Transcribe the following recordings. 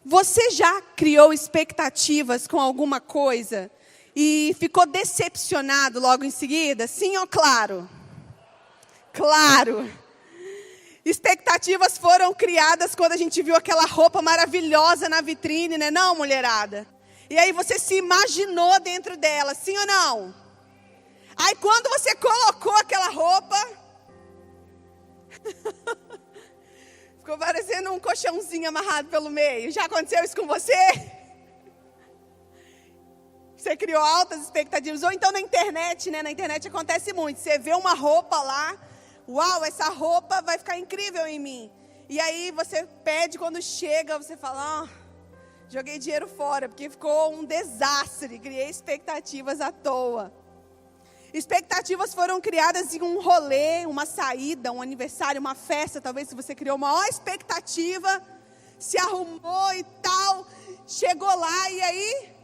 Você já criou expectativas com alguma coisa e ficou decepcionado logo em seguida? Sim ou claro? Claro. Expectativas foram criadas quando a gente viu aquela roupa maravilhosa na vitrine, né, não, mulherada? E aí você se imaginou dentro dela, sim ou não? Aí quando você colocou aquela roupa, ficou parecendo um colchãozinho amarrado pelo meio. Já aconteceu isso com você? Você criou altas expectativas. Ou então na internet, né? Na internet acontece muito. Você vê uma roupa lá, uau, essa roupa vai ficar incrível em mim. E aí você pede, quando chega, você fala, joguei dinheiro fora, porque ficou um desastre. Criei expectativas à toa. Expectativas foram criadas em um rolê, uma saída, um aniversário, uma festa. Talvez se você criou uma maior expectativa, se arrumou e tal, chegou lá e aí...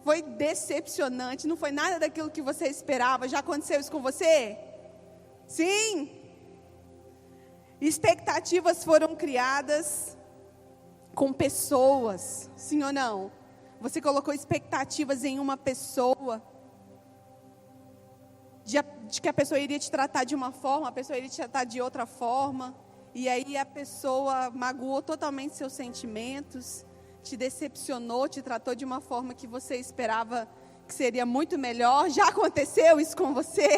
Foi decepcionante, não foi nada daquilo que você esperava. Já aconteceu isso com você? Sim. Expectativas foram criadas com pessoas, sim ou não? Você colocou expectativas em uma pessoa, de que a pessoa iria te tratar de uma forma, a pessoa iria te tratar de outra forma, e aí a pessoa magoou totalmente seus sentimentos, te decepcionou, te tratou de uma forma que você esperava que seria muito melhor. Já aconteceu isso com você?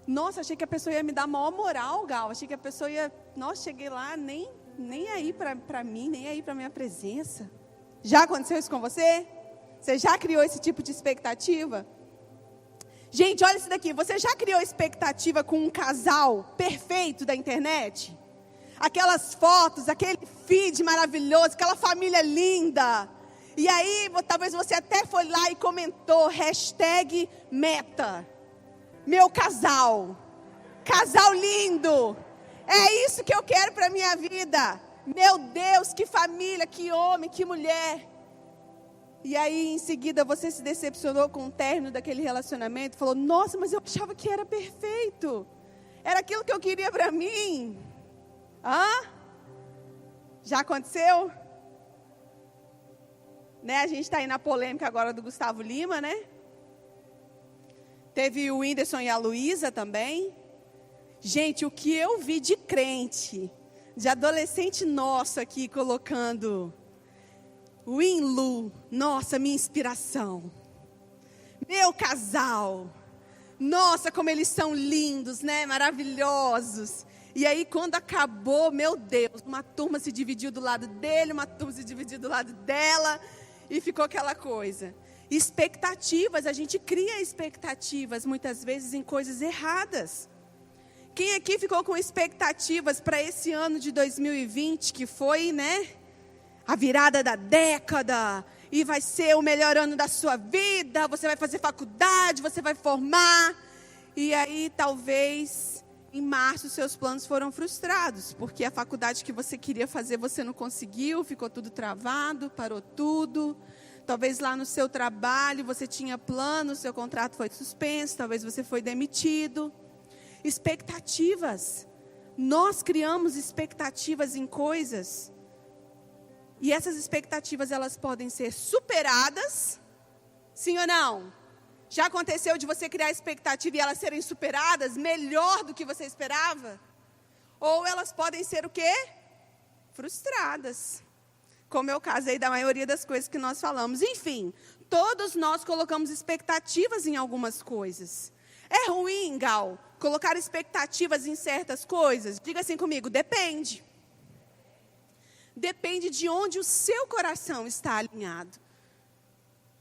Nossa, achei que a pessoa ia me dar maior moral, Gal. Achei que a pessoa ia... Nossa, cheguei lá, nem aí para mim, nem aí para minha presença. Já aconteceu isso com você? Você já criou esse tipo de expectativa? Gente, olha isso daqui. Você já criou expectativa com um casal perfeito da internet? Aquelas fotos, aquele feed maravilhoso, aquela família linda. E aí, talvez você até foi lá e comentou, #meta. Meu casal. Casal lindo. É isso que eu quero para a minha vida. Meu Deus, que família, que homem, que mulher. E aí, em seguida, você se decepcionou com o término daquele relacionamento. Falou, nossa, mas eu achava que era perfeito. Era aquilo que eu queria para mim. Já aconteceu? Né? A gente está aí na polêmica agora do Gustavo Lima, né? Teve o Whindersson e a Luísa também. Gente, o que eu vi de crente, de adolescente nosso aqui colocando Winlu, nossa, minha inspiração. Meu casal. Nossa, como eles são lindos, né? Maravilhosos. E aí, quando acabou, meu Deus, uma turma se dividiu do lado dele, uma turma se dividiu do lado dela, e ficou aquela coisa. Expectativas, a gente cria expectativas, muitas vezes, em coisas erradas. Quem aqui ficou com expectativas para esse ano de 2020, que foi, né, a virada da década, e vai ser o melhor ano da sua vida, você vai fazer faculdade, você vai formar, e aí, talvez... Em março, seus planos foram frustrados, porque a faculdade que você queria fazer, você não conseguiu, ficou tudo travado, parou tudo. Talvez lá no seu trabalho, você tinha plano, seu contrato foi suspenso, talvez você foi demitido. Expectativas. Nós criamos expectativas em coisas. E essas expectativas, elas podem ser superadas, sim ou não? Já aconteceu de você criar expectativa e elas serem superadas melhor do que você esperava? Ou elas podem ser o quê? Frustradas. Como é o caso aí da maioria das coisas que nós falamos. Enfim, todos nós colocamos expectativas em algumas coisas. É ruim, Gal, colocar expectativas em certas coisas? Diga assim comigo, depende. Depende de onde o seu coração está alinhado.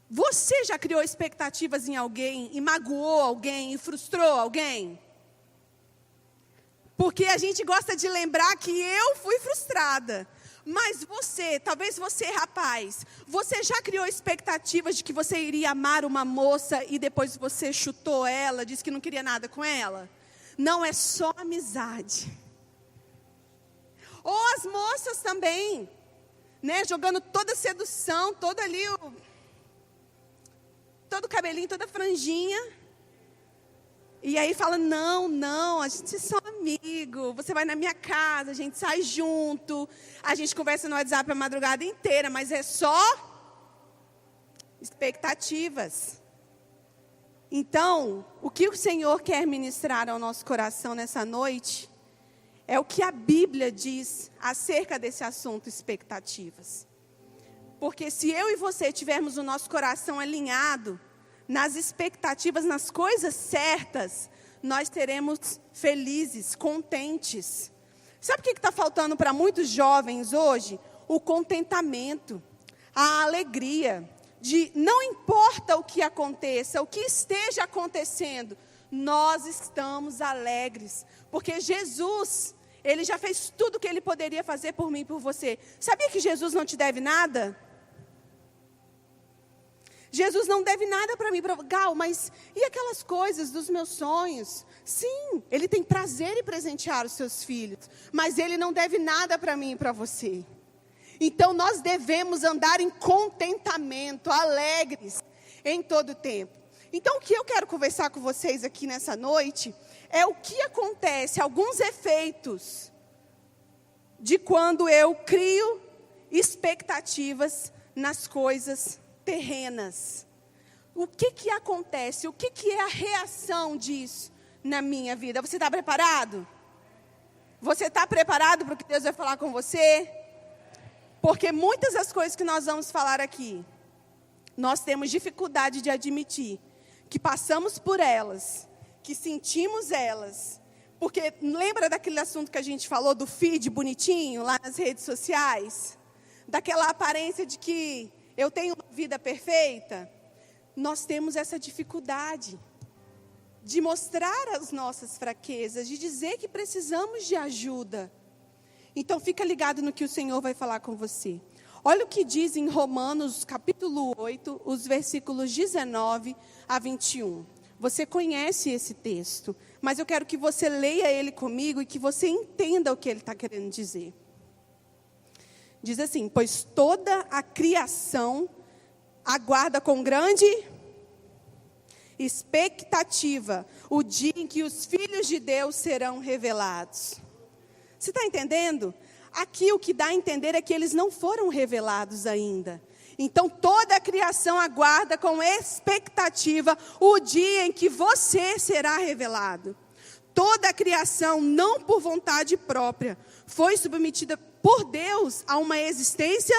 Você já criou expectativas em alguém e magoou alguém e frustrou alguém? Porque a gente gosta de lembrar que eu fui frustrada. Mas você, talvez você, rapaz, você já criou expectativas de que você iria amar uma moça e depois você chutou ela, disse que não queria nada com ela? Não é só amizade. Ou as moças também, né, jogando toda a sedução, todo ali todo cabelinho, toda franjinha. E aí fala, não, a gente é só amigo. Você vai na minha casa, a gente sai junto. A gente conversa no WhatsApp a madrugada inteira, mas é só expectativas. Então, o que o Senhor quer ministrar ao nosso coração nessa noite é o que a Bíblia diz acerca desse assunto, expectativas. Porque se eu e você tivermos o nosso coração alinhado nas expectativas, nas coisas certas, nós seremos felizes, contentes. Sabe o que está faltando para muitos jovens hoje? O contentamento, a alegria. De não importa o que aconteça, o que esteja acontecendo, nós estamos alegres. Porque Jesus, Ele já fez tudo o que Ele poderia fazer por mim e por você. Sabia que Jesus não te deve nada? Jesus não deve nada para mim, Gal, mas e aquelas coisas dos meus sonhos? Sim, Ele tem prazer em presentear os seus filhos, mas Ele não deve nada para mim e para você. Então nós devemos andar em contentamento, alegres em todo o tempo. Então o que eu quero conversar com vocês aqui nessa noite é o que acontece, alguns efeitos de quando eu crio expectativas nas coisas terrenas. O que acontece? O que é a reação disso na minha vida? Você está preparado? Você está preparado para o que Deus vai falar com você? Porque muitas das coisas que nós vamos falar aqui, nós temos dificuldade de admitir que passamos por elas, que sentimos elas. Porque lembra daquele assunto que a gente falou do feed bonitinho lá nas redes sociais? Daquela aparência de que eu tenho uma vida perfeita? Nós temos essa dificuldade de mostrar as nossas fraquezas, de dizer que precisamos de ajuda. Então fica ligado no que o Senhor vai falar com você. Olha o que diz em Romanos capítulo 8, os versículos 19 a 21. Você conhece esse texto, mas eu quero que você leia ele comigo e que você entenda o que ele está querendo dizer. Diz assim: pois toda a criação aguarda com grande expectativa o dia em que os filhos de Deus serão revelados. Você está entendendo? Aqui o que dá a entender é que eles não foram revelados ainda. Então toda a criação aguarda com expectativa o dia em que você será revelado. Toda a criação, não por vontade própria, foi submetida por Deus a uma existência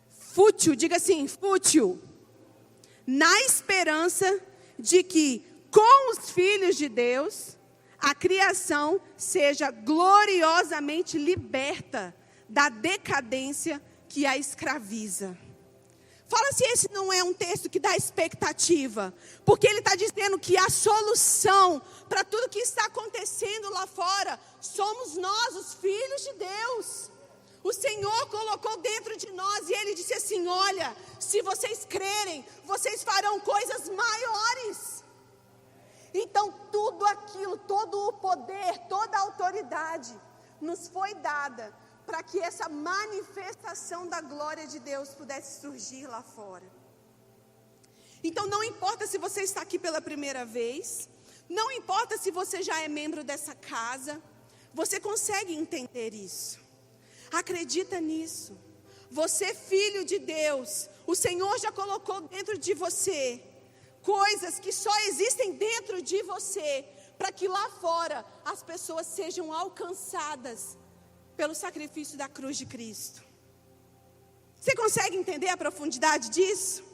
fútil. Diga assim, fútil. Na esperança de que com os filhos de Deus a criação seja gloriosamente liberta da decadência que a escraviza. Fala se esse não é um texto que dá expectativa, porque ele está dizendo que a solução para tudo que está acontecendo lá fora somos nós, os filhos de Deus. O Senhor colocou dentro de nós e Ele disse assim: olha, se vocês crerem, vocês farão coisas maiores. Então tudo aquilo, todo o poder, toda a autoridade nos foi dada para que essa manifestação da glória de Deus pudesse surgir lá fora. Então não importa se você está aqui pela primeira vez, não importa se você já é membro dessa casa, você consegue entender isso. Acredita nisso. Você, filho de Deus, o Senhor já colocou dentro de você coisas que só existem dentro de você, para que lá fora as pessoas sejam alcançadas pelo sacrifício da cruz de Cristo. Você consegue entender a profundidade disso?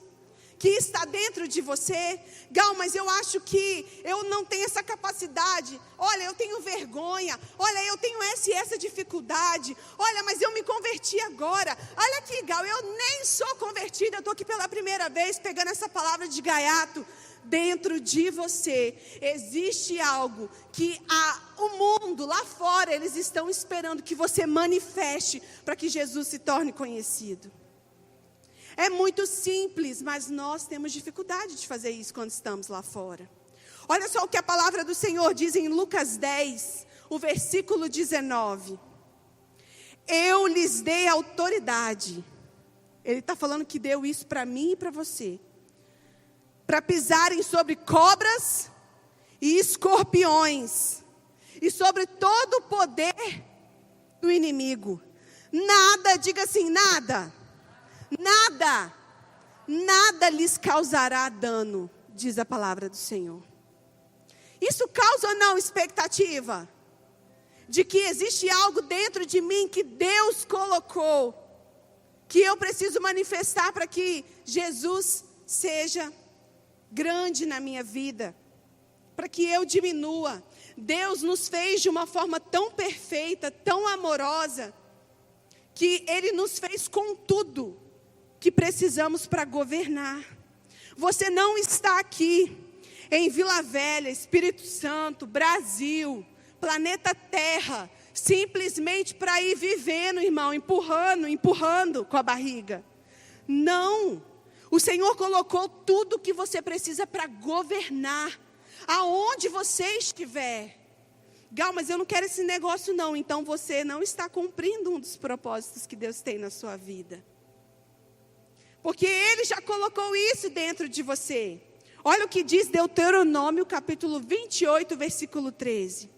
Que está dentro de você? Gal, mas eu acho que eu não tenho essa capacidade. Olha, eu tenho vergonha. Olha, eu tenho essa dificuldade. Olha, mas eu me converti agora. Olha aqui, Gal, eu nem sou convertida. Eu estou aqui pela primeira vez pegando essa palavra de gaiato. Dentro de você existe algo que o mundo lá fora, eles estão esperando que você manifeste para que Jesus se torne conhecido. É muito simples, mas nós temos dificuldade de fazer isso quando estamos lá fora. Olha só o que a palavra do Senhor diz em Lucas 10, o versículo 19. Eu lhes dei autoridade. Ele está falando que deu isso para mim e para você. para pisarem sobre cobras e escorpiões, e sobre todo o poder do inimigo. Nada, diga assim, nada lhes causará dano, diz a palavra do Senhor. Isso causa ou não expectativa? De que existe algo dentro de mim que Deus colocou, que eu preciso manifestar para que Jesus seja grande na minha vida, para que eu diminua. Deus nos fez de uma forma tão perfeita, tão amorosa, que Ele nos fez com tudo que precisamos para governar. Você não está aqui em Vila Velha, Espírito Santo, Brasil, planeta Terra, simplesmente para ir vivendo, irmão, empurrando com a barriga. Não. O Senhor colocou tudo que você precisa para governar, aonde você estiver. Gal, mas eu não quero esse negócio não. Então você não está cumprindo um dos propósitos que Deus tem na sua vida. Porque Ele já colocou isso dentro de você. Olha o que diz Deuteronômio, capítulo 28, versículo 13.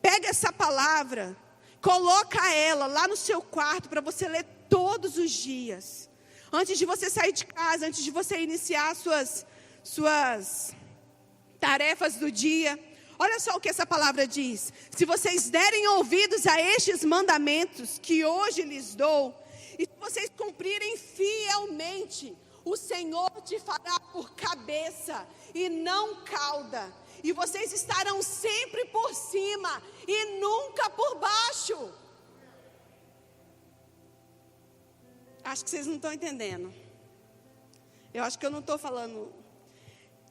Pega essa palavra, coloca ela lá no seu quarto para você ler todos os dias. Antes de você sair de casa, antes de você iniciar suas tarefas do dia. Olha só o que essa palavra diz. Se vocês derem ouvidos a estes mandamentos que hoje lhes dou, e se vocês cumprirem fielmente, o Senhor te fará por cabeça e não cauda. E vocês estarão sempre por cima e nunca por baixo. Acho que vocês não estão entendendo. Eu acho que eu não estou falando.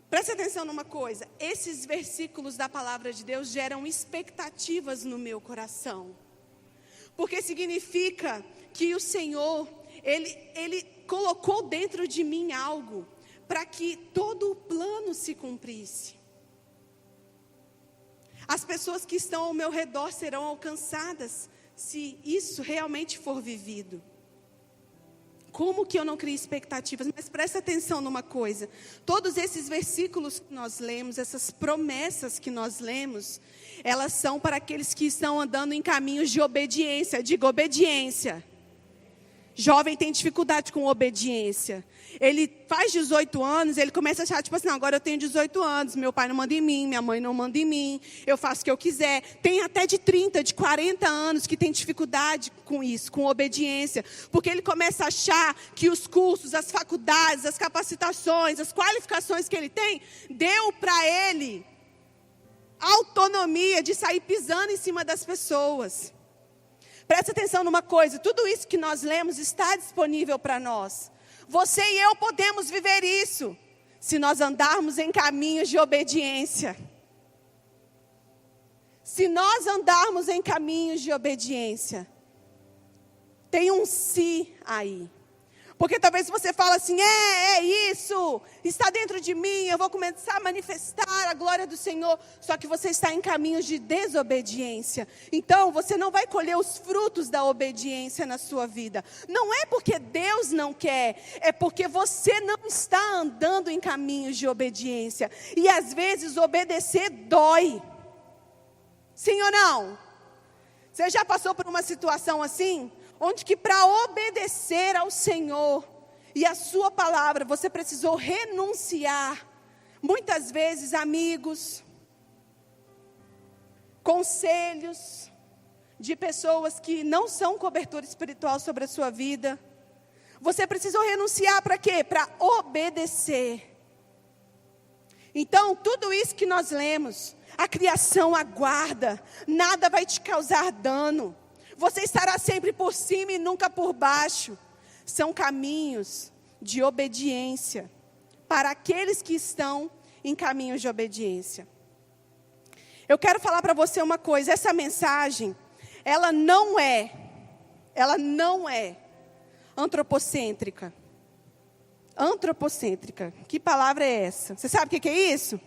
Preste atenção numa coisa. Esses versículos da palavra de Deus geram expectativas no meu coração. Porque significa que o Senhor, Ele colocou dentro de mim algo para que todo o plano se cumprisse. As pessoas que estão ao meu redor serão alcançadas se isso realmente for vivido. Como que eu não crio expectativas? Mas presta atenção numa coisa. Todos esses versículos que nós lemos, essas promessas que nós lemos, elas são para aqueles que estão andando em caminhos de obediência. Diga obediência. Jovem tem dificuldade com obediência. Ele faz 18 anos, ele começa a achar, tipo assim, não, agora eu tenho 18 anos, meu pai não manda em mim, minha mãe não manda em mim, eu faço o que eu quiser. Tem até de 30, de 40 anos que tem dificuldade com isso, com obediência. Porque ele começa a achar que os cursos, as faculdades, as capacitações, as qualificações que ele tem, deu para ele autonomia de sair pisando em cima das pessoas. Presta atenção numa coisa, tudo isso que nós lemos está disponível para nós. Você e eu podemos viver isso, se nós andarmos em caminhos de obediência. Se nós andarmos em caminhos de obediência, tem um se aí. Porque talvez você fale assim, é isso, está dentro de mim, eu vou começar a manifestar a glória do Senhor. Só que você está em caminhos de desobediência. Então, você não vai colher os frutos da obediência na sua vida. Não é porque Deus não quer, é porque você não está andando em caminhos de obediência. E às vezes obedecer dói. Sim ou não? Você já passou por uma situação assim? Onde que para obedecer ao Senhor e a sua palavra, você precisou renunciar, muitas vezes, amigos, conselhos de pessoas que não são cobertura espiritual sobre a sua vida. Você precisou renunciar para quê? Para obedecer. Então, tudo isso que nós lemos, a criação aguarda, nada vai te causar dano. Você estará sempre por cima e nunca por baixo. São caminhos de obediência para aqueles que estão em caminhos de obediência. Eu quero falar para você uma coisa. Essa mensagem, ela não é antropocêntrica. Antropocêntrica. Que palavra é essa? Você sabe o que é isso?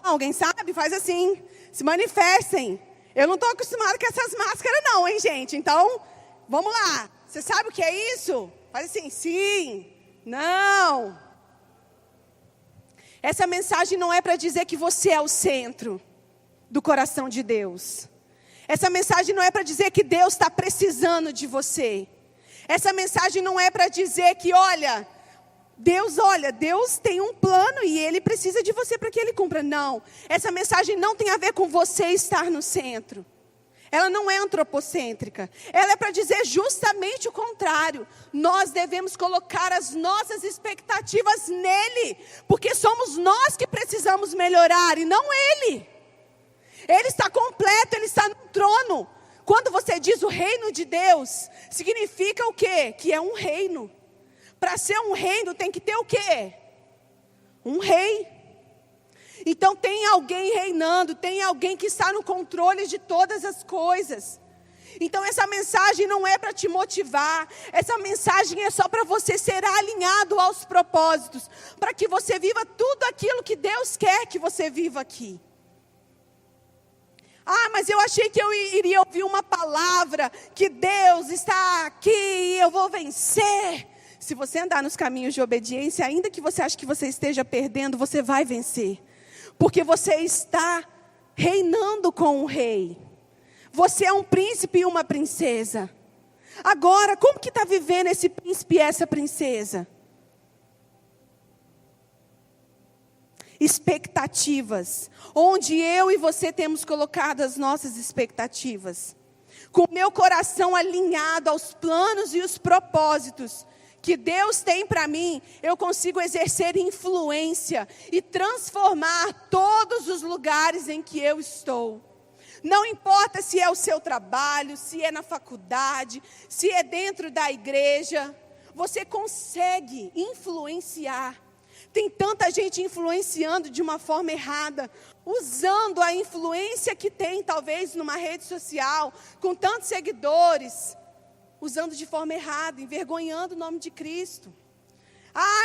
Alguém sabe? Faz assim. Se manifestem. Eu não estou acostumada com essas máscaras não, hein, gente? Então, vamos lá. Você sabe o que é isso? Faz assim, sim, Não. Essa mensagem não é para dizer que você é o centro do coração de Deus. Essa mensagem não é para dizer que Deus está precisando de você. Essa mensagem não é para dizer que, Deus tem um plano e Ele precisa de você para que Ele cumpra. Não, essa mensagem não tem a ver com você estar no centro. Ela não é antropocêntrica. Ela é para dizer justamente o contrário. Nós devemos colocar as nossas expectativas nele, porque somos nós que precisamos melhorar e não Ele. Ele está completo, Ele está no trono. Quando você diz o reino de Deus, significa o quê? Que é um reino. Para ser um reino tem que ter o quê? Um rei. Então tem alguém reinando, tem alguém que está no controle de todas as coisas. Então essa mensagem não é para te motivar, essa mensagem é só para você ser alinhado aos propósitos, para que você viva tudo aquilo que Deus quer que você viva aqui. Mas eu achei que eu iria ouvir uma palavra, que Deus está aqui e eu vou vencer. Se você andar nos caminhos de obediência, ainda que você ache que você esteja perdendo, você vai vencer. Porque você está reinando com um rei. Você é um príncipe e uma princesa. Agora, como que está vivendo esse príncipe e essa princesa? Expectativas. Onde eu e você temos colocado as nossas expectativas. Com o meu coração alinhado aos planos e os propósitos que Deus tem para mim, eu consigo exercer influência e transformar todos os lugares em que eu estou. Não importa se é o seu trabalho, se é na faculdade, se é dentro da igreja, você consegue influenciar. Tem tanta gente influenciando de uma forma errada, usando a influência que tem, talvez, numa rede social, com tantos seguidores, usando de forma errada, envergonhando o nome de Cristo.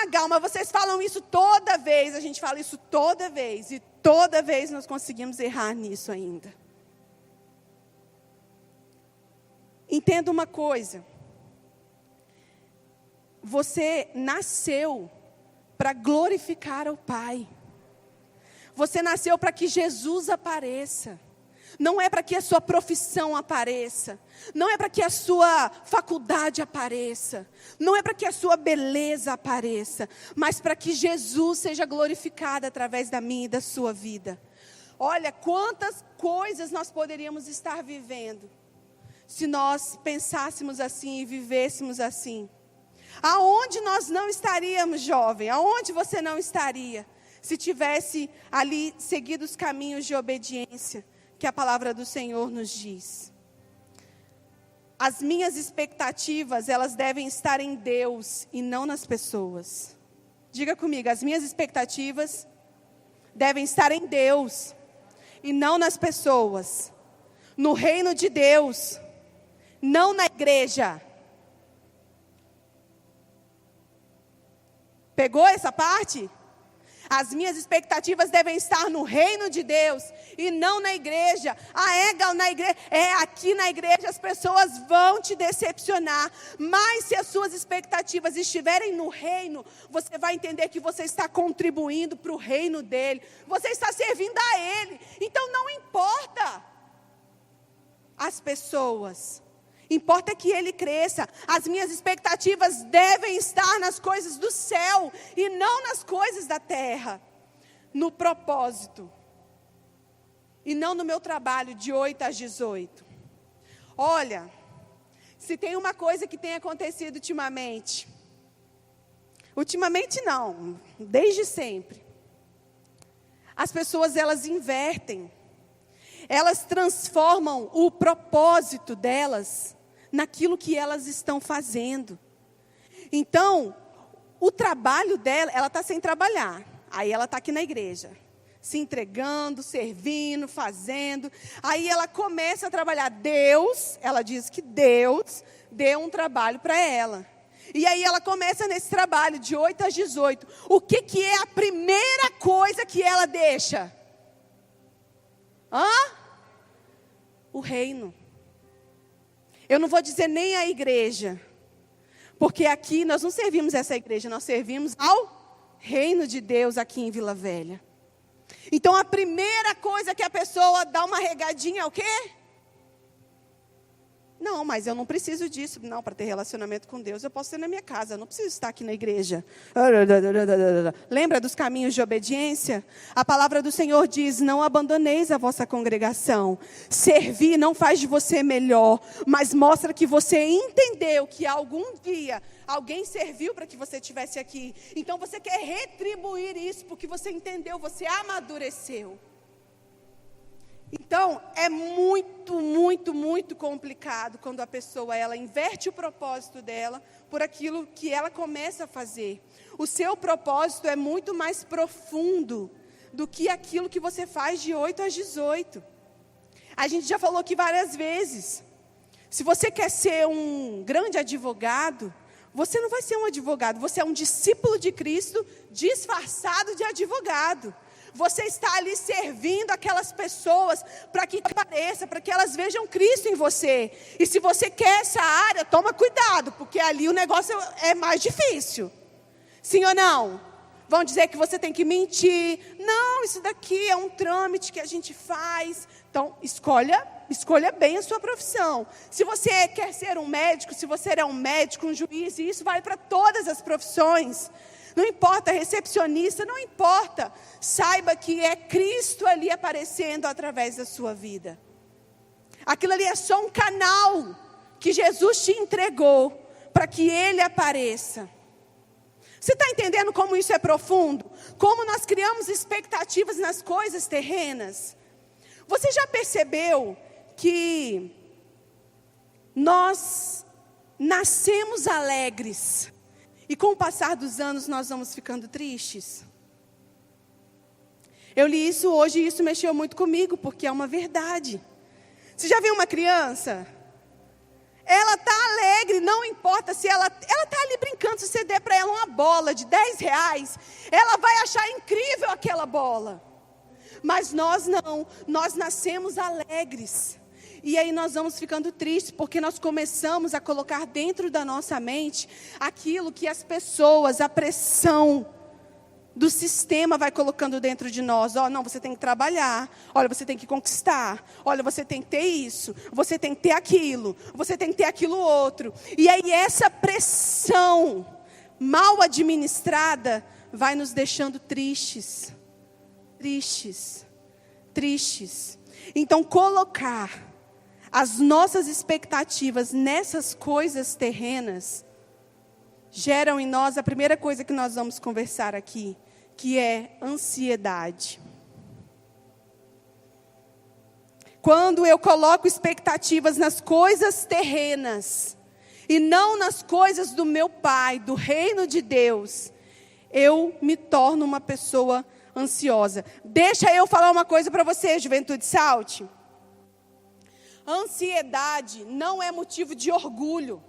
Galma, vocês falam isso toda vez. A gente fala isso toda vez. E toda vez nós conseguimos errar nisso ainda. Entenda uma coisa. Você nasceu para glorificar ao Pai. Você nasceu para que Jesus apareça. Não é para que a sua profissão apareça. Não é para que a sua faculdade apareça. Não é para que a sua beleza apareça. Mas para que Jesus seja glorificado através da minha e da sua vida. Olha, quantas coisas nós poderíamos estar vivendo se nós pensássemos assim e vivêssemos assim. Aonde nós não estaríamos, jovem? Aonde você não estaria? Se tivesse ali seguido os caminhos de obediência que a palavra do Senhor nos diz. As minhas expectativas, elas devem estar em Deus e não nas pessoas. Diga comigo, as minhas expectativas devem estar em Deus e não nas pessoas. No reino de Deus, não na igreja. Pegou essa parte? As minhas expectativas devem estar no reino de Deus e não na igreja. Gal, na igreja, aqui na igreja as pessoas vão te decepcionar. Mas se as suas expectativas estiverem no reino, você vai entender que você está contribuindo para o reino dele. Você está servindo a ele. Então não importa as pessoas. Importa que ele cresça. As minhas expectativas devem estar nas coisas do céu e não nas coisas da terra. No propósito. E não no meu trabalho de 8 às 18. Olha, se tem uma coisa que tem acontecido ultimamente. Ultimamente não, desde sempre. As pessoas, elas invertem. Elas transformam o propósito delas naquilo que elas estão fazendo. Então, o trabalho dela, ela está sem trabalhar. Aí ela está aqui na igreja, se entregando, servindo, fazendo. Aí ela começa a trabalhar. Ela diz que Deus deu um trabalho para ela. E aí ela começa nesse trabalho de 8 às 18. O que é a primeira coisa que ela deixa? O reino. Eu não vou dizer nem a igreja, Porque aqui nós não servimos essa igreja, nós servimos ao reino de Deus aqui em Vila Velha. Então a primeira coisa que a pessoa dá uma regadinha é o quê? Não, mas eu não preciso disso. Não, para ter relacionamento com Deus, eu posso ter na minha casa. Eu não preciso estar aqui na igreja. Lembra dos caminhos de obediência? A palavra do Senhor diz, não abandoneis a vossa congregação. Servir não faz de você melhor, mas mostra que você entendeu que algum dia alguém serviu para que você estivesse aqui. Então você quer retribuir isso, porque você entendeu, você amadureceu. Então, é muito, muito, muito complicado quando a pessoa, ela inverte o propósito dela por aquilo que ela começa a fazer. O seu propósito é muito mais profundo do que aquilo que você faz de 8 às 18. A gente já falou aqui várias vezes. Se você quer ser um grande advogado, você não vai ser um advogado, você é um discípulo de Cristo disfarçado de advogado. Você está ali servindo aquelas pessoas para que apareça, para que elas vejam Cristo em você. E se você quer essa área, toma cuidado, porque ali o negócio é mais difícil. Sim ou não? Vão dizer que você tem que mentir. Não, isso daqui é um trâmite que a gente faz. Então, escolha bem a sua profissão. Se você quer ser um médico, se você é um médico, um juiz, e isso vale para todas as profissões. Não importa, recepcionista, não importa. Saiba que é Cristo ali aparecendo através da sua vida. Aquilo ali é só um canal que Jesus te entregou para que Ele apareça. Você está entendendo como isso é profundo? Como nós criamos expectativas nas coisas terrenas? Você já percebeu que nós nascemos alegres e com o passar dos anos nós vamos ficando tristes? Eu li isso hoje e isso mexeu muito comigo, porque é uma verdade. Você já viu uma criança? Ela está alegre, não importa se ela está ali brincando, se você der para ela uma bola de R$10, ela vai achar incrível aquela bola. Mas nós não, nós nascemos alegres. E aí nós vamos ficando tristes, porque nós começamos a colocar dentro da nossa mente aquilo que as pessoas, a pressão do sistema vai colocando dentro de nós. Ó, não, você tem que trabalhar. Olha, você tem que conquistar. Olha, você tem que ter isso. Você tem que ter aquilo. Você tem que ter aquilo outro. E aí essa pressão mal administrada vai nos deixando tristes. Tristes. Tristes. Então colocar as nossas expectativas nessas coisas terrenas geram em nós a primeira coisa que nós vamos conversar aqui, que é ansiedade. Quando eu coloco expectativas nas coisas terrenas e não nas coisas do meu Pai, do reino de Deus, eu me torno uma pessoa ansiosa. Deixa eu falar uma coisa para você, Juventude Salte. Ansiedade não é motivo de orgulho.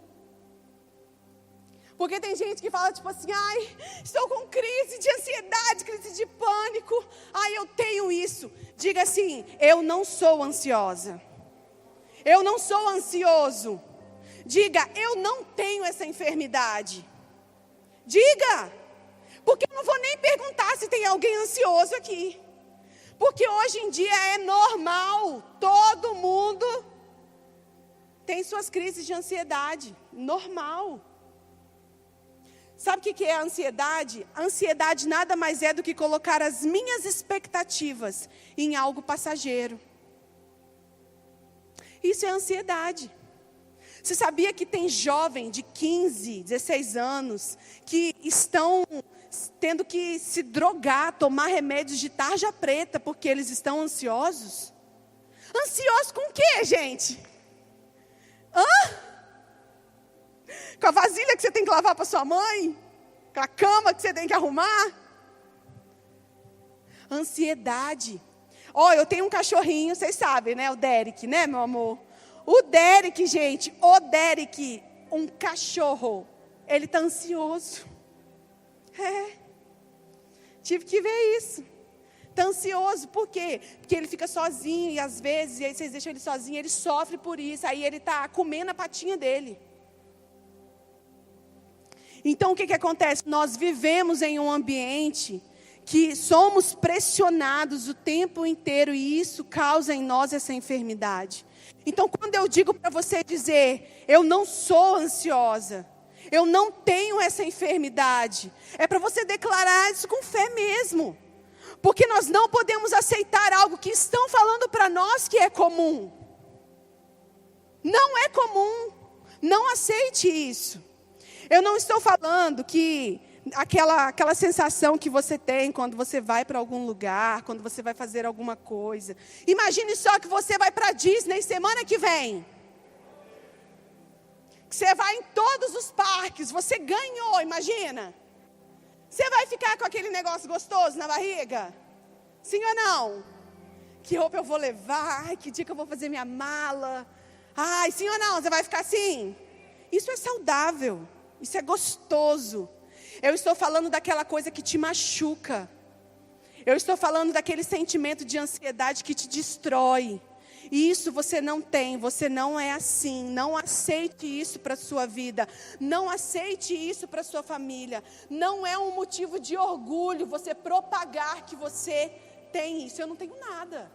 Porque tem gente que fala tipo assim, ai, estou com crise de ansiedade, crise de pânico, ai, eu tenho isso. Diga assim, eu não sou ansiosa. Eu não sou ansioso. Diga, eu não tenho essa enfermidade. Diga, porque eu não vou nem perguntar se tem alguém ansioso aqui. Porque hoje em dia é normal, todo mundo tem suas crises de ansiedade, normal. Sabe o que é a ansiedade? A ansiedade nada mais é do que colocar as minhas expectativas em algo passageiro. Isso é ansiedade. Você sabia que tem jovem de 15, 16 anos que estão tendo que se drogar, tomar remédios de tarja preta porque eles estão ansiosos? Ansiosos com o quê, gente? Com a vasilha que você tem que lavar para sua mãe? Com a cama que você tem que arrumar? Ansiedade. Eu tenho um cachorrinho, vocês sabem, né? O Derek, né, meu amor? O Derek, gente, um cachorro, ele está ansioso. Tive que ver isso. Está ansioso, por quê? Porque ele fica sozinho e às vezes, e aí vocês deixam ele sozinho, ele sofre por isso, aí ele está comendo a patinha dele. Então o que acontece? Nós vivemos em um ambiente que somos pressionados o tempo inteiro e isso causa em nós essa enfermidade. Então quando eu digo para você dizer, eu não sou ansiosa, eu não tenho essa enfermidade, é para você declarar isso com fé mesmo. Porque nós não podemos aceitar algo que estão falando para nós que é comum. Não é comum. Não aceite isso. Eu não estou falando que aquela sensação que você tem quando você vai para algum lugar, quando você vai fazer alguma coisa. Imagine só que você vai para a Disney semana que vem. Você vai em todos os parques, você ganhou, imagina. Você vai ficar com aquele negócio gostoso na barriga? Sim ou não? Que roupa eu vou levar? Ai, que dia que eu vou fazer minha mala? Ai, sim ou não? Você vai ficar assim? Isso é saudável. Isso é gostoso. Eu estou falando daquela coisa que te machuca. Eu estou falando daquele sentimento de ansiedade que te destrói. E isso você não tem, você não é assim. Não aceite isso para a sua vida. Não aceite isso para a sua família. Não é um motivo de orgulho você propagar que você tem isso. Eu não tenho nada.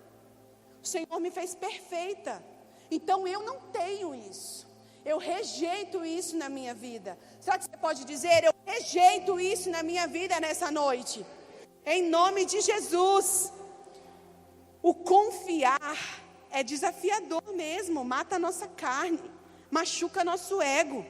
O Senhor me fez perfeita. Então eu não tenho isso. Eu rejeito isso na minha vida. Será que você pode dizer, eu rejeito isso na minha vida nessa noite? Em nome de Jesus. O confiar é desafiador mesmo, mata a nossa carne, machuca nosso ego,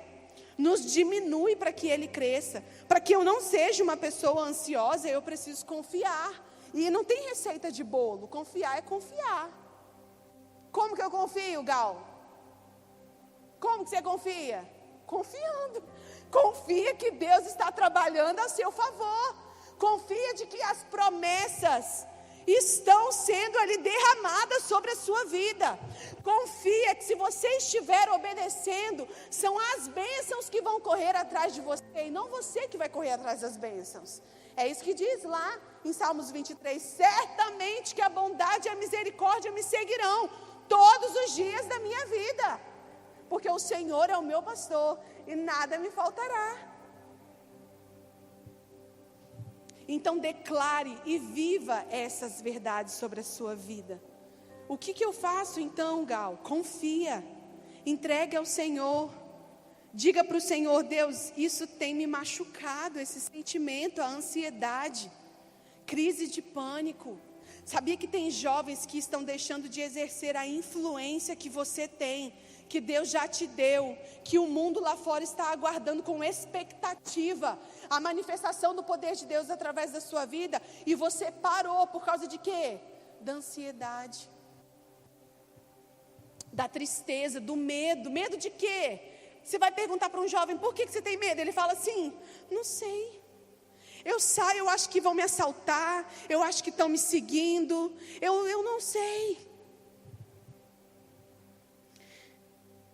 nos diminui para que ele cresça. Para que eu não seja uma pessoa ansiosa, eu preciso confiar. E não tem receita de bolo, confiar é confiar. Como que eu confio, Gal? Como que você confia? Confiando. Confia que Deus está trabalhando a seu favor. Confia de que as promessas estão sendo ali derramadas sobre a sua vida. Confia que se você estiver obedecendo, são as bênçãos que vão correr atrás de você e não você que vai correr atrás das bênçãos. É isso que diz lá em Salmos 23, certamente que a bondade e a misericórdia me seguirão todos os dias da minha vida, porque o Senhor é o meu pastor e nada me faltará. Então declare e viva essas verdades sobre a sua vida. O que eu faço então, Gal? Confia, entregue ao Senhor. Diga para o Senhor, Deus, isso tem me machucado, esse sentimento, a ansiedade, crise de pânico. Sabia que tem jovens que estão deixando de exercer a influência que você tem, que Deus já te deu, que o mundo lá fora está aguardando com expectativa a manifestação do poder de Deus através da sua vida, e você parou por causa de quê? Da ansiedade, da tristeza, do medo. Medo de quê? Você vai perguntar para um jovem, por que você tem medo? Ele fala assim, não sei. Eu saio, eu acho que vão me assaltar, eu acho que estão me seguindo, eu não sei.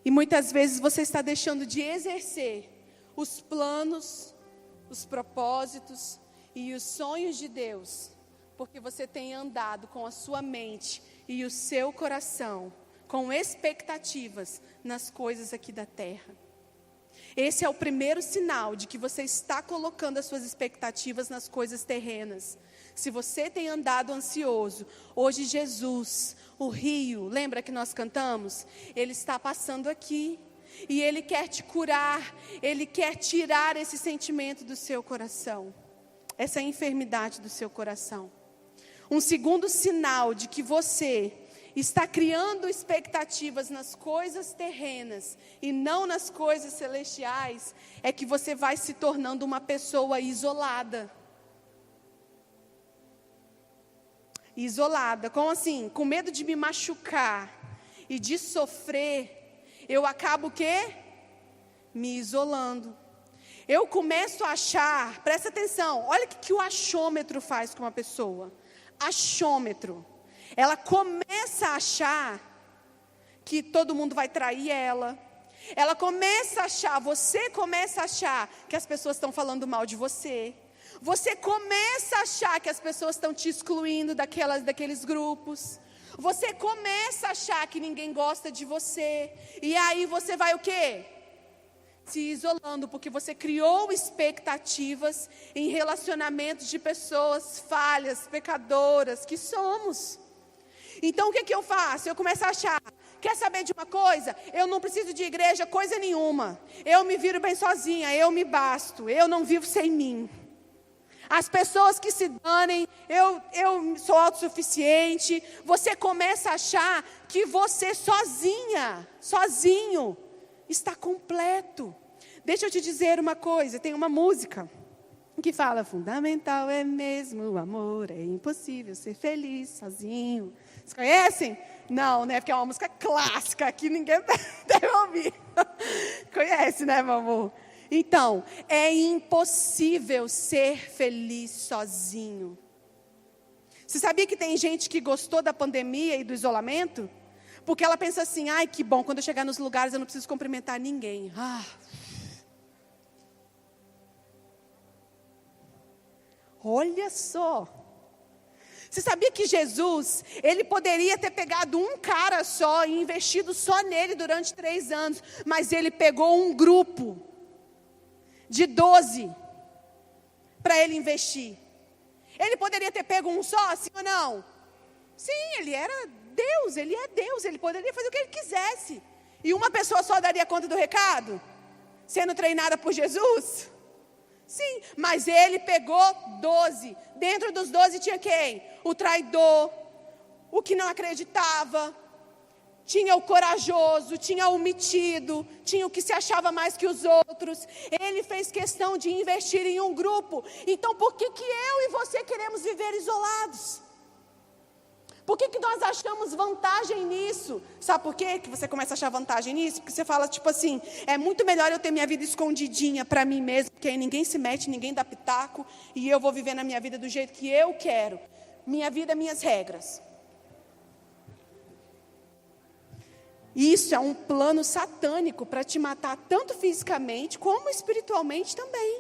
E muitas vezes você está deixando de exercer os planos, os propósitos e os sonhos de Deus, porque você tem andado com a sua mente e o seu coração com expectativas nas coisas aqui da terra. Esse é o primeiro sinal de que você está colocando as suas expectativas nas coisas terrenas. Se você tem andado ansioso, hoje Jesus, o rio, lembra que nós cantamos? Ele está passando aqui e Ele quer te curar, Ele quer tirar esse sentimento do seu coração, essa enfermidade do seu coração. Um segundo sinal de que você está criando expectativas nas coisas terrenas e não nas coisas celestiais, é que você vai se tornando uma pessoa isolada. Isolada, como assim? Com medo de me machucar e de sofrer, eu acabo o quê? Me isolando. Eu começo a achar, presta atenção, olha o que o achômetro faz com uma pessoa. Achômetro. Ela começa a achar que todo mundo vai trair ela. Ela começa a achar, você começa a achar que as pessoas estão falando mal de você. Você começa a achar que as pessoas estão te excluindo daqueles grupos. Você começa a achar que ninguém gosta de você. E aí você vai o quê? se isolando, porque você criou expectativas em relacionamentos de pessoas falhas, pecadoras, que somos. Então o que eu faço? Eu começo a achar, quer saber de uma coisa? Eu não preciso de igreja, coisa nenhuma. Eu me viro bem sozinha, eu me basto, eu não vivo sem mim. As pessoas que se danem, eu sou autossuficiente. Você começa a achar que você sozinho, está completo. Deixa eu te dizer uma coisa, tem uma música que fala: fundamental é mesmo o amor, é impossível ser feliz sozinho. Vocês conhecem? Não, né? Porque é uma música clássica, que ninguém deve ouvir. Conhece, né, meu amor? Então, é impossível ser feliz sozinho. Você sabia que tem gente que gostou da pandemia e do isolamento? Porque ela pensa assim: ai, que bom, quando eu chegar nos lugares eu não preciso cumprimentar ninguém. Olha só. Você sabia que Jesus, ele poderia ter pegado um cara só e investido só nele durante 3 anos, mas ele pegou um grupo de 12 para ele investir. Ele poderia ter pego um só, sim ou não? Sim, ele era Deus, ele é Deus, ele poderia fazer o que ele quisesse. E uma pessoa só daria conta do recado? Sendo treinada por Jesus? Sim, mas ele pegou 12. Dentro dos 12 tinha quem? O traidor, o que não acreditava, tinha o corajoso, tinha o metido, tinha o que se achava mais que os outros. Ele fez questão de investir em um grupo. Então por que eu e você queremos viver isolados? Por que nós achamos vantagem nisso? Sabe por quê que você começa a achar vantagem nisso? Porque você fala tipo assim: é muito melhor eu ter minha vida escondidinha para mim mesmo, porque aí ninguém se mete, ninguém dá pitaco, e eu vou viver na minha vida do jeito que eu quero. Minha vida, minhas regras. Isso é um plano satânico para te matar tanto fisicamente como espiritualmente também.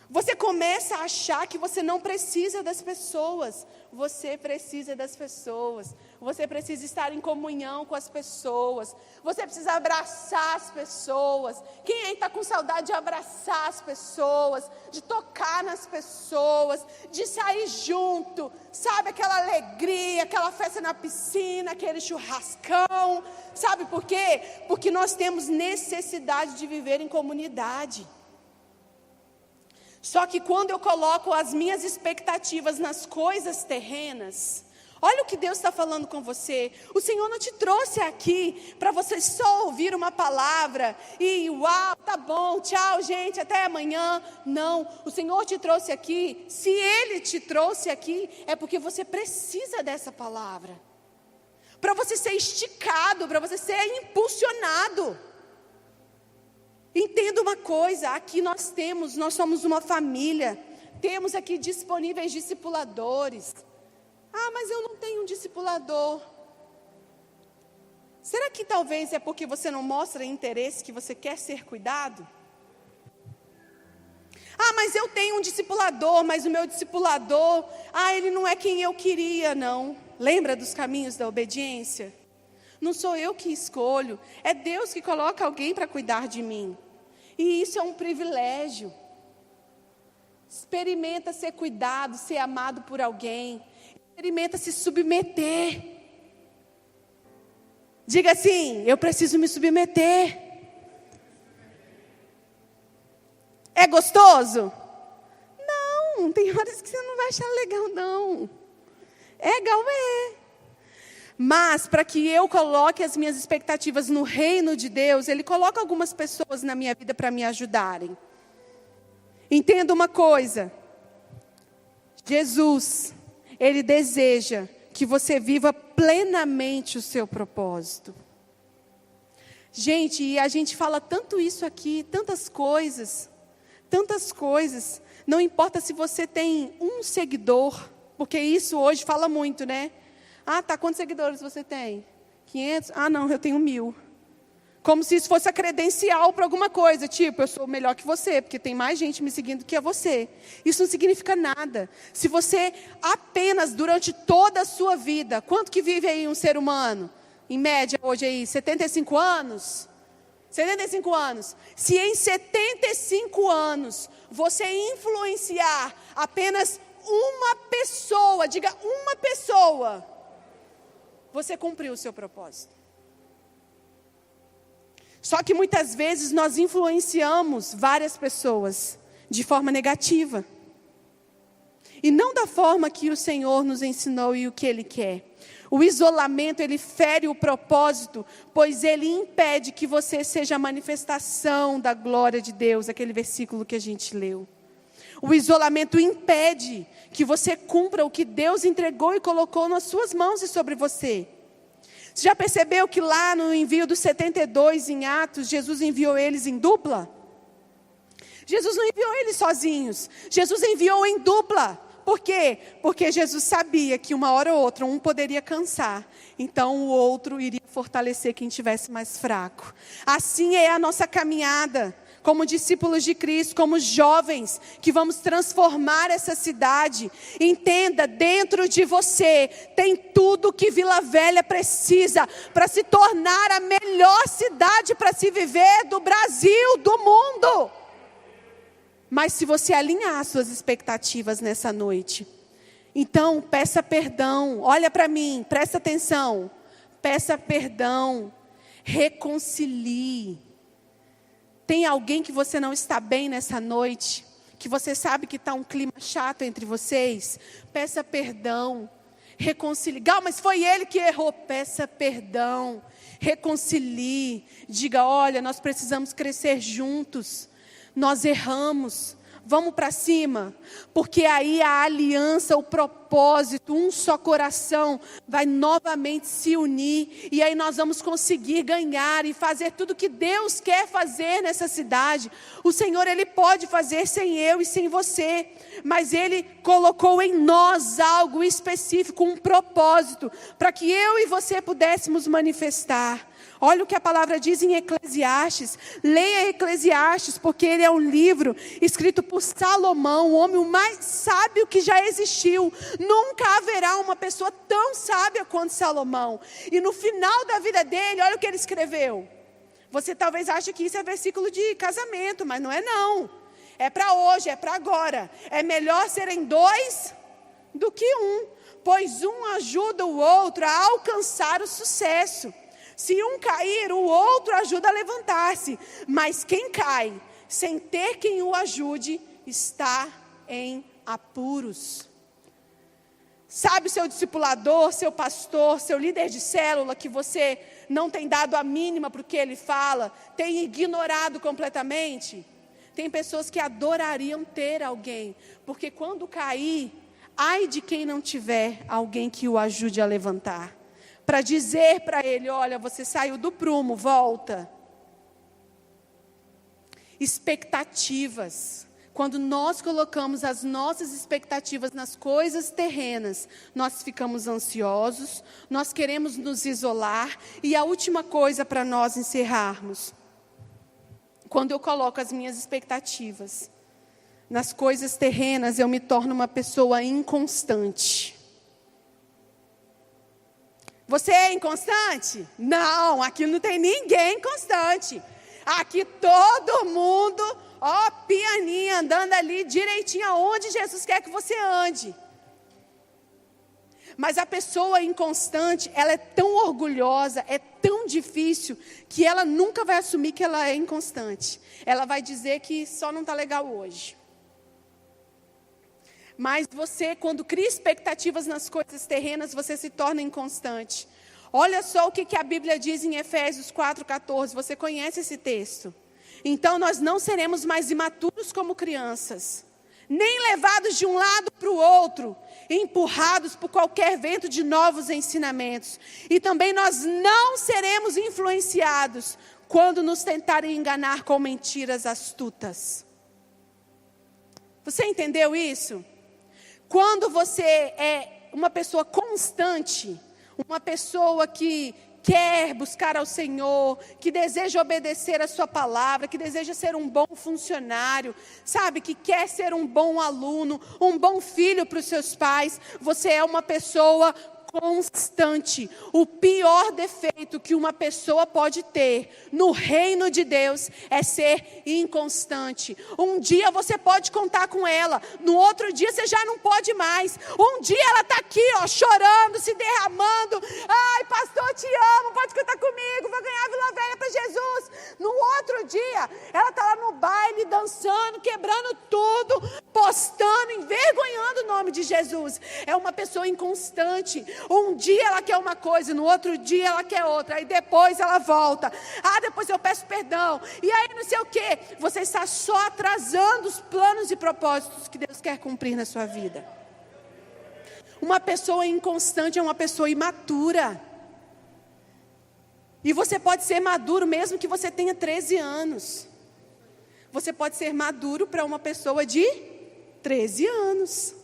Você começa a achar que você não precisa das pessoas. Você precisa das pessoas. Você precisa estar em comunhão com as pessoas. Você precisa abraçar as pessoas. Quem aí está com saudade de abraçar as pessoas, de tocar nas pessoas, de sair junto? Sabe, aquela alegria, aquela festa na piscina, aquele churrascão. Sabe por quê? Porque nós temos necessidade de viver em comunidade. Só que quando eu coloco as minhas expectativas nas coisas terrenas, olha o que Deus está falando com você. O Senhor não te trouxe aqui para você só ouvir uma palavra e uau, tá bom, tchau gente, até amanhã. Não, o Senhor te trouxe aqui. Se Ele te trouxe aqui, é porque você precisa dessa palavra. Para você ser esticado, para você ser impulsionado. Entenda uma coisa, aqui nós somos uma família, temos aqui disponíveis discipuladores. Ah, mas eu não tenho um discipulador. Será que talvez é porque você não mostra interesse, que você quer ser cuidado? Ah, mas eu tenho um discipulador, mas o meu discipulador, ele não é quem eu queria, não. Lembra dos caminhos da obediência? Não sou eu que escolho, é Deus que coloca alguém para cuidar de mim. E isso é um privilégio. Experimenta ser cuidado, ser amado por alguém. Experimenta se submeter. Diga assim: eu preciso me submeter. É gostoso? Não, tem horas que você não vai achar legal, não. É legal, Mas, para que eu coloque as minhas expectativas no reino de Deus, Ele coloca algumas pessoas na minha vida para me ajudarem. Entenda uma coisa. Jesus, Ele deseja que você viva plenamente o seu propósito. Gente, e a gente fala tanto isso aqui, tantas coisas. Não importa se você tem um seguidor, porque isso hoje fala muito, né? Ah, tá, quantos seguidores você tem? 500? Ah, não, eu tenho 1000. Como se isso fosse a credencial para alguma coisa. Tipo, eu sou melhor que você, porque tem mais gente me seguindo que você. Isso não significa nada. Se você apenas, durante toda a sua vida, quanto que vive aí um ser humano? Em média, hoje aí, 75 anos? 75 anos. Se em 75 anos você influenciar apenas uma pessoa, diga uma pessoa, você cumpriu o seu propósito. Só que muitas vezes nós influenciamos várias pessoas de forma negativa. E não da forma que o Senhor nos ensinou e o que Ele quer. O isolamento, ele fere o propósito, pois ele impede que você seja a manifestação da glória de Deus, aquele versículo que a gente leu. O isolamento impede que você cumpra o que Deus entregou e colocou nas suas mãos e sobre você. Você já percebeu que lá no envio dos 72 em Atos, Jesus enviou eles em dupla? Jesus não enviou eles sozinhos, Jesus enviou em dupla. Por quê? Porque Jesus sabia que uma hora ou outra um poderia cansar, então o outro iria fortalecer quem estivesse mais fraco. Assim é a nossa caminhada, como discípulos de Cristo, como jovens que vamos transformar essa cidade. Entenda, dentro de você tem tudo que Vila Velha precisa para se tornar a melhor cidade para se viver do Brasil, do mundo. Mas se você alinhar as suas expectativas nessa noite, então peça perdão, olha para mim, presta atenção, peça perdão, reconcilie. Tem alguém que você não está bem nessa noite, que você sabe que está um clima chato entre vocês? Peça perdão, reconcilie. Gal, mas foi ele que errou. Peça perdão, reconcilie, diga, olha, nós precisamos crescer juntos. Nós erramos, vamos para cima, porque aí a aliança, o propósito, um só coração vai novamente se unir, e aí nós vamos conseguir ganhar e fazer tudo que Deus quer fazer nessa cidade. O Senhor, Ele pode fazer sem eu e sem você, mas Ele colocou em nós algo específico, um propósito, para que eu e você pudéssemos manifestar. Olha o que a palavra diz em Eclesiastes. Leia Eclesiastes, porque ele é um livro escrito por Salomão, o homem mais sábio que já existiu. Nunca haverá uma pessoa tão sábia quanto Salomão. E no final da vida dele, olha o que ele escreveu. Você talvez ache que isso é versículo de casamento, mas não é não. É para hoje, é para agora. É melhor serem dois do que um, pois um ajuda o outro a alcançar o sucesso. Se um cair, o outro ajuda a levantar-se. Mas quem cai, sem ter quem o ajude, está em apuros. Sabe o seu discipulador, seu pastor, seu líder de célula, que você não tem dado a mínima para o que ele fala, tem ignorado completamente? Tem pessoas que adorariam ter alguém, porque quando cair, ai de quem não tiver alguém que o ajude a levantar. Para dizer para ele, olha, você saiu do prumo, volta. Expectativas. Quando nós colocamos as nossas expectativas nas coisas terrenas, nós ficamos ansiosos, nós queremos nos isolar. E a última coisa para nós encerrarmos. Quando eu coloco as minhas expectativas nas coisas terrenas, eu me torno uma pessoa inconstante. Você é inconstante? Não, aqui não tem ninguém inconstante. Aqui todo mundo, ó, pianinho, andando ali direitinho aonde Jesus quer que você ande. Mas a pessoa inconstante, ela é tão orgulhosa, é tão difícil, que ela nunca vai assumir que ela é inconstante. Ela vai dizer que só não está legal hoje. Mas você, quando cria expectativas nas coisas terrenas, você se torna inconstante. Olha só o que a Bíblia diz em Efésios 4,14. Você conhece esse texto? Então nós não seremos mais imaturos como crianças, nem levados de um lado para o outro, empurrados por qualquer vento de novos ensinamentos. E também nós não seremos influenciados quando nos tentarem enganar com mentiras astutas. Você entendeu isso? Quando você é uma pessoa constante, uma pessoa que quer buscar ao Senhor, que deseja obedecer a sua palavra, que deseja ser um bom funcionário, sabe, que quer ser um bom aluno, um bom filho para os seus pais, você é uma pessoa inconstante. O pior defeito que uma pessoa pode ter no reino de Deus é ser inconstante. Um dia você pode contar com ela, no outro dia você já não pode mais. Um dia ela está aqui, ó, chorando, se derramando. Ai, pastor, te amo, pode cantar comigo, vou ganhar a Vila Velha para Jesus. No outro dia, ela está lá no baile, dançando, quebrando tudo, postando, envergonhando o nome de Jesus. É uma pessoa inconstante. Um dia ela quer uma coisa, no outro dia ela quer outra, aí depois ela volta. Ah, depois eu peço perdão. E aí não sei o quê. Você está só atrasando os planos e propósitos que Deus quer cumprir na sua vida. Uma pessoa inconstante é uma pessoa imatura. E você pode ser maduro mesmo que você tenha 13 anos. Você pode ser maduro para uma pessoa de 13 anos.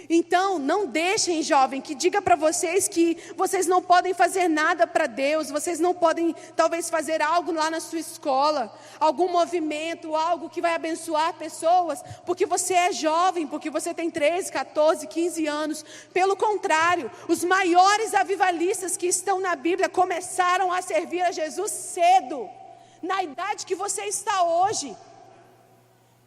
Então, não deixem, jovem, que diga para vocês que vocês não podem fazer nada para Deus, vocês não podem, talvez, fazer algo lá na sua escola, algum movimento, algo que vai abençoar pessoas, porque você é jovem, porque você tem 13, 14, 15 anos. Pelo contrário, os maiores avivalistas que estão na Bíblia começaram a servir a Jesus cedo, na idade que você está hoje.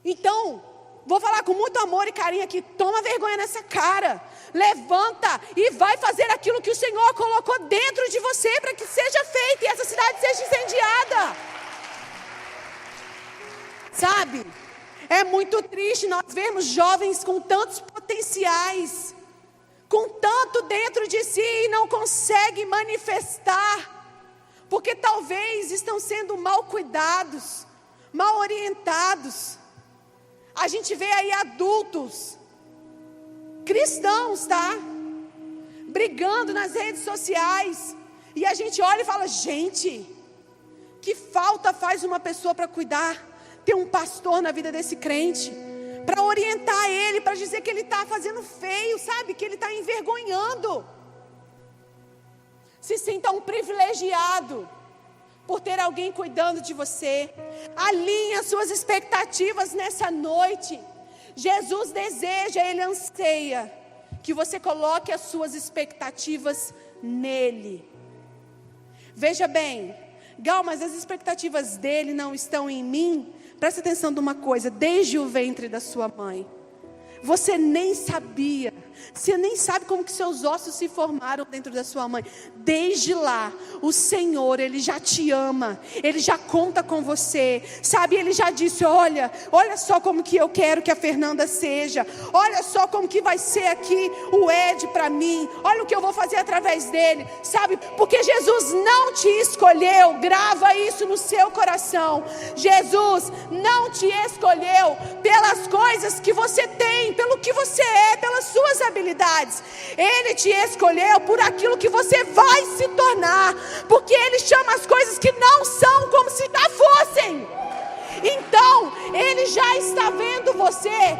Então, vou falar com muito amor e carinho aqui. Toma vergonha nessa cara. Levanta e vai fazer aquilo que o Senhor colocou dentro de você para que seja feito e essa cidade seja incendiada. Sabe? É muito triste nós vermos jovens com tantos potenciais, com tanto dentro de si e não conseguem manifestar, porque talvez estão sendo mal cuidados, mal orientados. A gente vê aí adultos, cristãos, tá? Brigando nas redes sociais. E a gente olha e fala, gente, que falta faz uma pessoa para cuidar, ter um pastor na vida desse crente, para orientar ele, para dizer que ele está fazendo feio, sabe? Que ele está envergonhando. Se sinta um privilegiado por ter alguém cuidando de você. Alinhe as suas expectativas nessa noite. Jesus deseja, Ele anseia que você coloque as suas expectativas nele. Veja bem, Gal, mas as expectativas dele não estão em mim? Presta atenção numa coisa, desde o ventre da sua mãe, você nem sabia, você nem sabe como que seus ossos se formaram dentro da sua mãe. Desde lá, o Senhor, Ele já te ama, Ele já conta com você, sabe? Ele já disse, olha só como que eu quero que a Fernanda seja, olha só como que vai ser aqui o Ed para mim, olha o que eu vou fazer através dele, sabe? Porque Jesus não te escolheu, grava isso no seu coração. Jesus não te escolheu pelas coisas que você tem, pelo que você é, pelas suas habilidades. Ele te escolheu por aquilo que você vai se tornar, porque Ele chama as coisas que não são como se já fossem. Então, Ele já está vendo você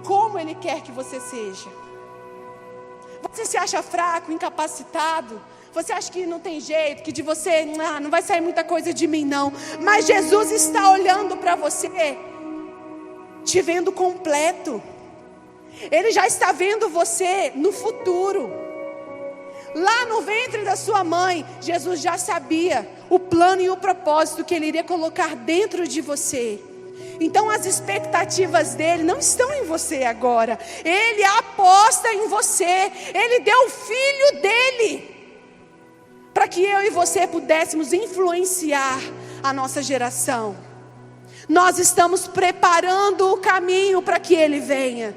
como Ele quer que você seja. Você se acha fraco, incapacitado? Você acha que não tem jeito, que de você não vai sair muita coisa de mim não. Mas Jesus está olhando para você, te vendo completo. Ele já está vendo você no futuro. Lá no ventre da sua mãe, Jesus já sabia o plano e o propósito que Ele iria colocar dentro de você. Então as expectativas dele não estão em você agora. Ele aposta em você. Ele deu o filho dele para que eu e você pudéssemos influenciar a nossa geração. Nós estamos preparando o caminho para que Ele venha.